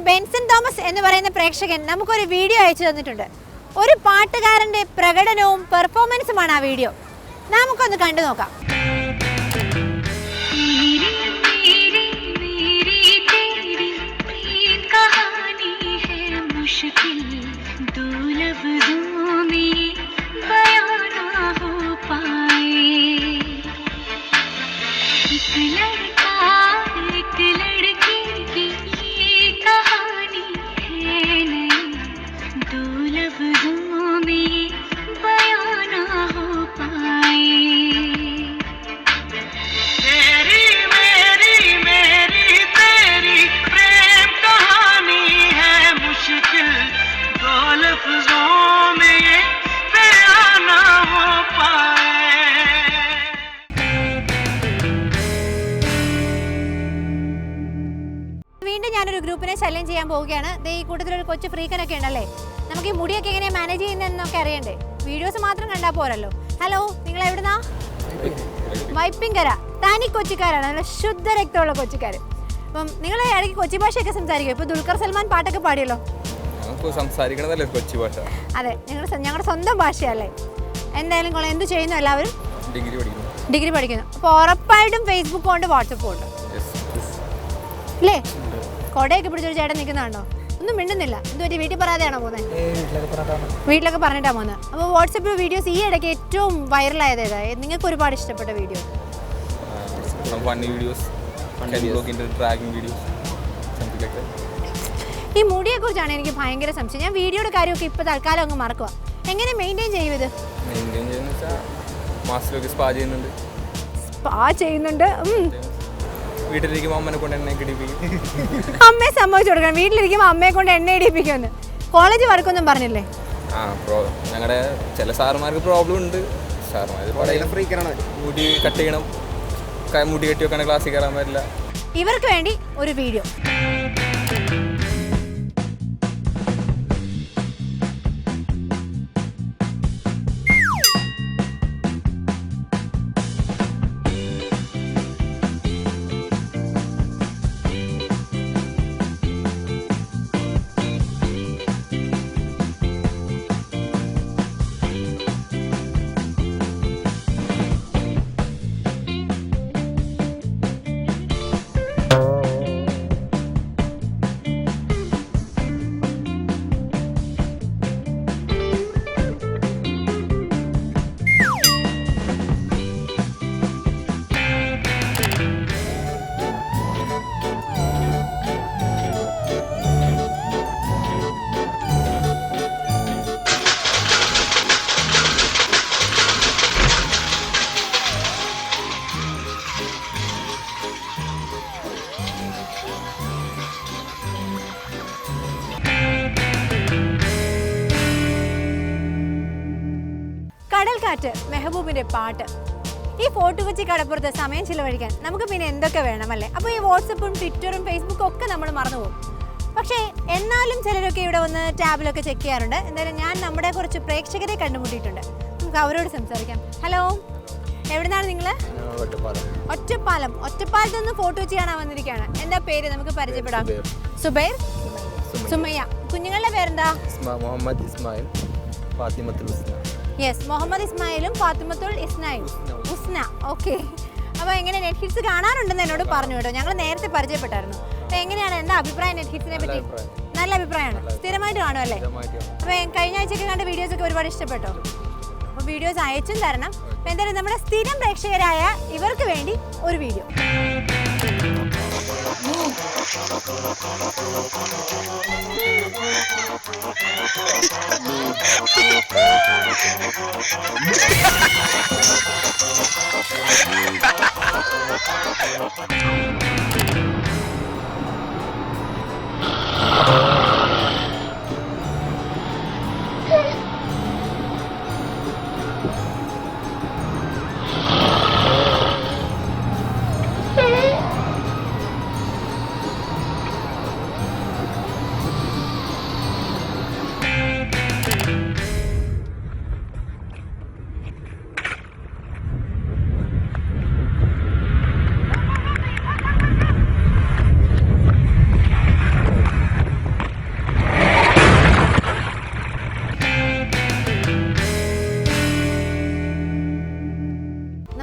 Benson Thomas എന്ന് പറയുന്ന പ്രേക്ഷകൻ നമുക്കൊരു വീഡിയോ അയച്ചു തന്നിട്ടുണ്ട്. ഒരു പാട്ടുകാരൻ്റെ പ്രകടനവും പെർഫോമൻസുമാണ് ആ വീഡിയോ. നമുക്കൊന്ന് കണ്ടു നോക്കാം. വീണ്ടും ഞാനൊരു ഗ്രൂപ്പിനെ ചലഞ്ച് ചെയ്യാൻ പോവുകയാണ്. ഈ കൂട്ടത്തിലൊരു കൊച്ചു ഫ്രീക്കനൊക്കെ ഉണ്ടല്ലേ. നമുക്ക് ഈ മുടിയൊക്കെ എങ്ങനെയാണ് മാനേജ് ചെയ്യുന്നതെന്നൊക്കെ അറിയണ്ടേ. വീഡിയോസ് മാത്രം കണ്ടാൽ പോരല്ലോ. ഹലോ, നിങ്ങൾ എവിടുന്നാ? വൈപ്പിങ്കര. തനി കൊച്ചിക്കാരാണ്, നല്ല ശുദ്ധ രക്തമുള്ള കൊച്ചിക്കാർ. അപ്പം നിങ്ങൾ ഇടയ്ക്ക് കൊച്ചി ഭാഷയൊക്കെ സംസാരിക്കും. ഇപ്പോൾ ദുൽഖർ സൽമാൻ പാട്ടൊക്കെ പാടിയല്ലോ. അതെ, ഞങ്ങളുടെ സ്വന്തം ഭാഷയല്ലേ. എന്തായാലും കൊള്ളാം. എന്ത് ചെയ്യുന്നു എല്ലാവരും? ഡിഗ്രി പഠിക്കുന്നു. അപ്പോൾ ഉറപ്പായിട്ടും ഫേസ്ബുക്കും ഉണ്ട്, വാട്സപ്പും ഉണ്ട് അല്ലേ? കൊടയൊക്കെ പിടിച്ചൊരു ചേട്ടൻ നിൽക്കുന്നതാണോ? ഒന്നും മിണ്ടുന്നില്ല. എന്തുപറ്റി? വീട്ടിൽ പറയാതെയാണോ പോകുന്നത്? വീട്ടിലൊക്കെ പറഞ്ഞിട്ടാണ് പോകുന്നത്. അപ്പോൾ വാട്സപ്പ് വീഡിയോസ് ഈ ഇടയ്ക്ക് ഏറ്റവും വൈറലായത് ഏതാ? നിങ്ങൾക്ക് ഒരുപാട് ഇഷ്ടപ്പെട്ട വീഡിയോ? ഈ മുടിയെ കുറിച്ചാണ് എനിക്ക് ഭയങ്കര സംശയം. ഞാൻ വീഡിയോയുടെ കാര്യമൊക്കെ ഇപ്പോൾ തൽക്കാലം അങ്ങ് മറക്കുക. എങ്ങനെ മെയിൻറ്റെയിൻ ചെയ്യും ഇത്? സ്പാ ചെയ്യുന്നുണ്ട്. വീട്ടിലിരിക്കുമ്പോൾ അമ്മനെ കൊണ്ട് എണ്ണ ഇടിപ്പിക്കും. അമ്മയെ സമ്മതിച്ചു കൊടുക്കണം. വീട്ടിലിരിക്കുമ്പോൾ അമ്മയെ കൊണ്ട് എണ്ണ ഇടിപ്പിക്കുമെന്ന്. കോളേജ് വർക്കൊന്നും പറഞ്ഞില്ലേ? ഞങ്ങളുടെ ചില സാറുമാർക്ക് പ്രോബ്ലം ഉണ്ട്. മുടി കട്ട് ചെയ്യണം, മുടി കെട്ടി വെക്കാണ്, ക്ലാസ്സിൽ കയറാൻ പറ്റില്ല. ഇവർക്ക് വേണ്ടി ഒരു വീഡിയോ. കടൽക്കാറ്റ്, മെഹബൂബിൻ്റെ പാട്ട്. ഈ ഫോർട്ട് കൊച്ചി കടപ്പുറത്ത് സമയം ചിലവഴിക്കാൻ നമുക്ക് പിന്നെ എന്തൊക്കെ വേണമല്ലേ. അപ്പോൾ ഈ വാട്സപ്പും ട്വിറ്ററും ഫേസ്ബുക്കും ഒക്കെ നമ്മൾ മറന്നുപോകും. പക്ഷേ എന്നാലും ചിലരൊക്കെ ഇവിടെ വന്ന് ടാബിലൊക്കെ ചെക്ക് ചെയ്യാറുണ്ട്. എന്തായാലും ഞാൻ നമ്മുടെ കുറച്ച് പ്രേക്ഷകരെ കണ്ടുമുട്ടിയിട്ടുണ്ട്. നമുക്ക് അവരോട് സംസാരിക്കാം. ഹലോ, എവിടുന്നാണ് നിങ്ങൾ? ഒറ്റപ്പാലം. ഒറ്റപ്പാലത്ത് നിന്ന് ഫോർട്ട് കൊച്ചി കാണാൻ വന്നിരിക്കുകയാണ്. എന്താ പേര്? നമുക്ക് പരിചയപ്പെടാം. സുബൈർ, സുമയ്യ. കുഞ്ഞുങ്ങളുടെ പേരെന്താ? മുഹമ്മദ് ഇസ്മായിൽ, ഫാത്തിമത്തുൽ ഹുസ്ന. യെസ്, മുഹമ്മദ് ഇസ്മായിലും ഫാത്തിമത്തുൽ ഹുസ്ന. ഓക്കെ. അപ്പോൾ എങ്ങനെ നെറ്റ് ഹിറ്റ്സ് കാണാറുണ്ടെന്ന് എന്നോട് പറഞ്ഞു കേട്ടോ. ഞങ്ങൾ നേരത്തെ പരിചയപ്പെട്ടായിരുന്നു. അപ്പോൾ എങ്ങനെയാണ്, എന്താ അഭിപ്രായം നെറ്റ് ഹിറ്റ്സിനെ പറ്റി? നല്ല അഭിപ്രായമാണ്. സ്ഥിരമായിട്ട് കാണുമല്ലേ? അപ്പോൾ കഴിഞ്ഞ ആഴ്ചയൊക്കെ കണ്ട വീഡിയോസൊക്കെ ഒരുപാട് ഇഷ്ടപ്പെട്ടോ? അപ്പോൾ വീഡിയോസ് അയച്ചും തരണം. അപ്പോൾ എന്തായാലും നമ്മുടെ സ്ഥിരം പ്രേക്ഷകരായ ഇവർക്ക് വേണ്ടി ഒരു വീഡിയോ.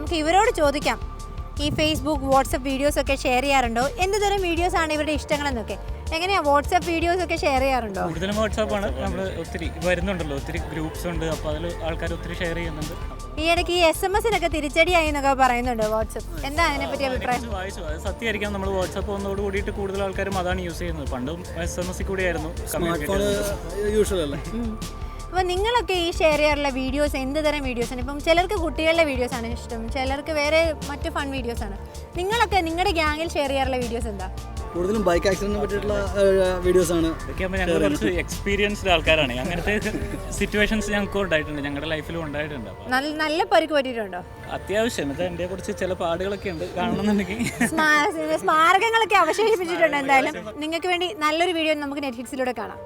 നമുക്ക് ഇവരോട് ചോദിക്കാം. ഈ ഫേസ്ബുക്ക് വാട്സപ്പ് വീഡിയോസൊക്കെ ഷെയർ ചെയ്യാറുണ്ടോ? എന്ത് തരം വീഡിയോസാണ് ഇവരുടെ ഇഷ്ടങ്ങളെന്നൊക്കെ. എങ്ങനെയാണ് വാട്സപ്പ് വീഡിയോസൊക്കെ ഷെയർ ചെയ്യാറുണ്ടോ? കൂടുതലും വാട്സാപ്പാണ്. നമ്മൾ ഒത്തിരി വരുന്നുണ്ടല്ലോ, ഒത്തിരി ഗ്രൂപ്പ്സ് ഉണ്ട്, അപ്പോൾ അതിൽ ആൾക്കാർ ഒത്തിരി ഷെയർ ചെയ്യുന്നുണ്ട്. ഈ ഇടയ്ക്ക് ഈ SMS-നൊക്കെ തിരിച്ചടിയായി എന്നൊക്കെ പറയുന്നുണ്ട് വാട്സപ്പ്. എന്താ അതിനെപ്പറ്റി അഭിപ്രായം? വായിച്ചു, അത് സത്യമായിരിക്കാം. നമ്മൾ വാട്സാപ്പ് വന്നതോട് കൂടിയിട്ട് കൂടുതൽ ആൾക്കാരും അതാണ് യൂസ് ചെയ്യുന്നത്. പണ്ടും SMS കൂടിയായിരുന്നു. അപ്പോൾ നിങ്ങളൊക്കെ ഈ ഷെയർ ചെയ്യാറുള്ള വീഡിയോസ് എന്ത് തരം വീഡിയോസാണ്? ഇപ്പം ചിലർക്ക് കുട്ടികളുടെ വീഡിയോസാണ് ഇഷ്ടം, ചിലർക്ക് വേറെ മറ്റു ഫൺ വീഡിയോസാണ്. നിങ്ങളൊക്കെ നിങ്ങളുടെ ഗ്യാങ്ങിൽ ഷെയർ ചെയ്യാറുള്ള വീഡിയോസ് എന്താ? കൂടുതലും ബൈക്ക് ആക്സിഡന്റിനെ പറ്റിയിട്ടുള്ള വീഡിയോസ് ആണ്. ഇതൊക്കെ ആകുമ്പോൾ ഞങ്ങൾ കുറച്ച് എക്സ്പീരിയൻസ്ഡ് ആൾക്കാരാണ്. അങ്ങനത്തെ സിറ്റുവേഷൻസ് ഞങ്ങൾക്ക് ഉണ്ടായിട്ടുണ്ട്, ഞങ്ങളുടെ ലൈഫിലും ഉണ്ടായിട്ടുണ്ട്. നല്ല പരിക്ക് പറ്റിയിട്ടുണ്ടോ? അത്യാവശ്യം ഇത് എൻ്റെ കുറച്ച് ചില പാടുകളൊക്കെ ഉണ്ട്, കാണണമെന്നുണ്ടെങ്കിൽ. സ്മാരകങ്ങളൊക്കെ അവശേഷിപ്പിച്ചിട്ടുണ്ട്. എന്തായാലും നിങ്ങൾക്ക് വേണ്ടി നല്ലൊരു വീഡിയോ നമുക്ക് നെറ്റ്ഫ്ലിക്സിലൂടെ കാണാം.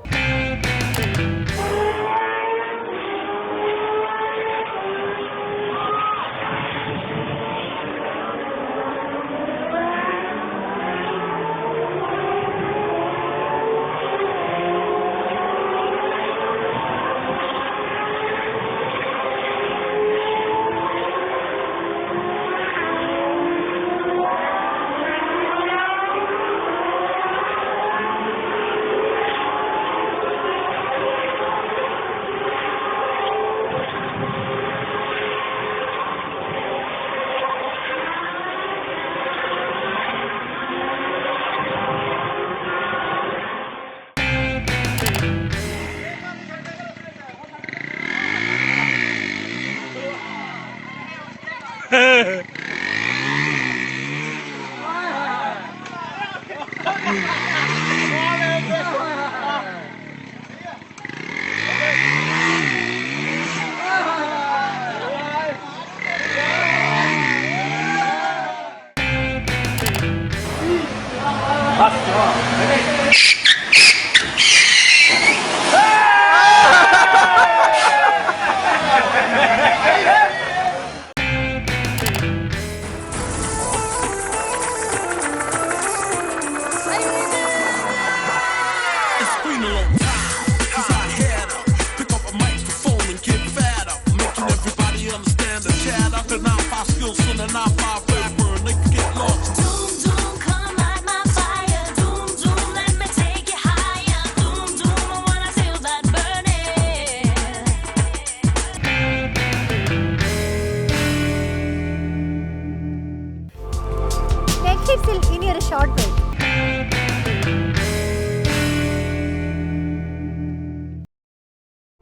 നെറ്റ്ഫ്ലിക്സിൽ ഇനിയൊരു ഷോർട്ട് ബ്രേക്ക്.